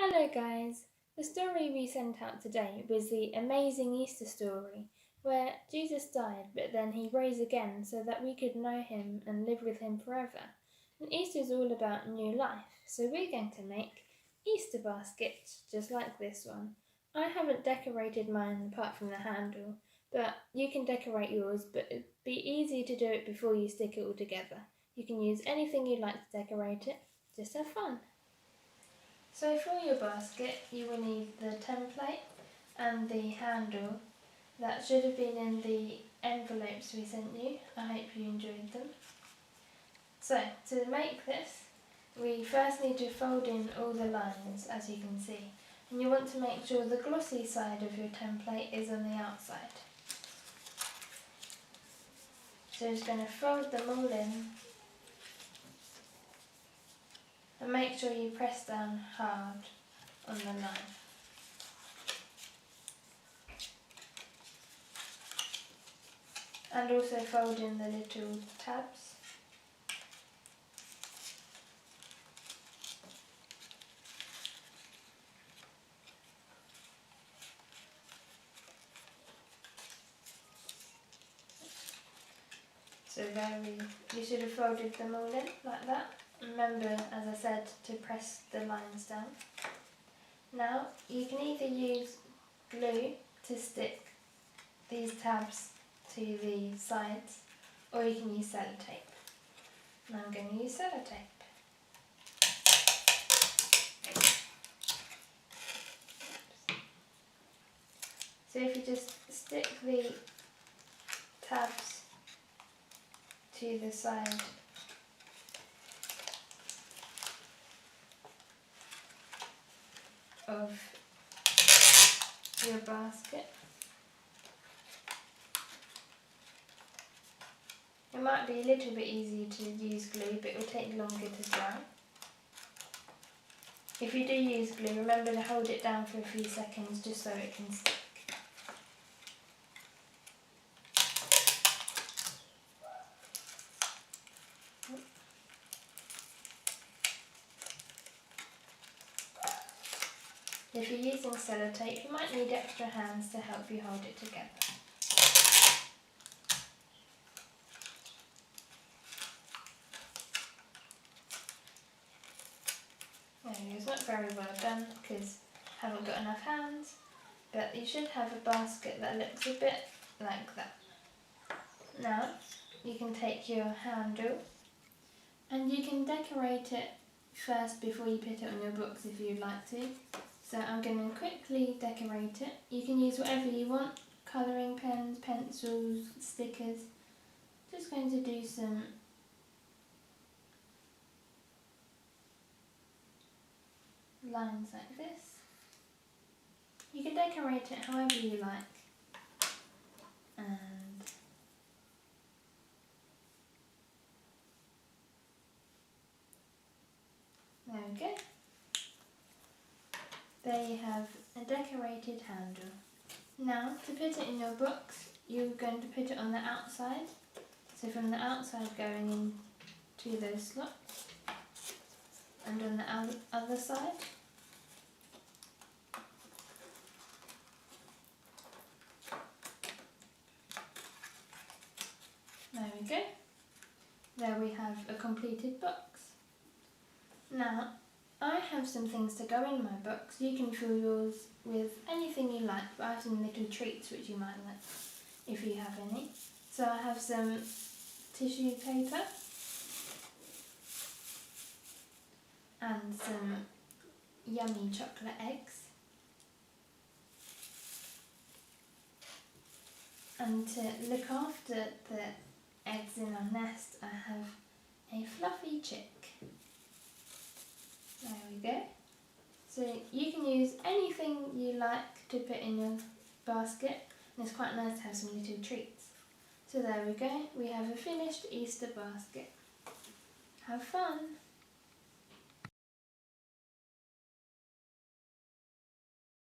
Hello guys! The story we sent out today was the amazing Easter story, where Jesus died but then he rose again so that we could know him and live with him forever. And Easter is all about new life, so we're going to make Easter baskets just like this one. I haven't decorated mine apart from the handle, but you can decorate yours, but it'd be easy to do it before you stick it all together. You can use anything you'd like to decorate it, just have fun. So for your basket you will need the template and the handle. That should have been in the envelopes we sent you. I hope you enjoyed them. So to make this, we first need to fold in all the lines, as you can see, and you want to make sure the glossy side of your template is on the outside. So just going to fold them all in and make sure you press down hard on the line. And also fold in the little tabs. So you should have folded them all in like that. Remember, as I said, to press the lines down. Now you can either use glue to stick these tabs to the sides, or you can use sellotape. And I'm going to use sellotape. So if you just stick the tabs to the side of your basket, it might be a little bit easier to use glue, but it will take longer to dry. If you do use glue, remember to hold it down for a few seconds just so it can stick. If you're using sellotape, you might need extra hands to help you hold it together. It's not very well done because I haven't got enough hands, but you should have a basket that looks a bit like that. Now you can take your handle and you can decorate it first before you put it on your books if you'd like to. So I'm going to quickly decorate it. You can use whatever you want, colouring pens, pencils, stickers. Just going to do some lines like this. You can decorate it however you like. And there we go. There you have a decorated handle. Now, to put it in your books, you're going to put it on the outside. So from the outside going into those slots, and on the other side. There we go. There we have a completed box. Now, I have some things to go in my box. You can fill yours with anything you like, but I have some little treats which you might like, if you have any. So I have some tissue paper and some yummy chocolate eggs. And to look after the eggs in our nest, I have a fluffy chick. There we go. So you can use anything you like to put in your basket, and it's quite nice to have some little treats. So there we go, we have a finished Easter basket. Have fun!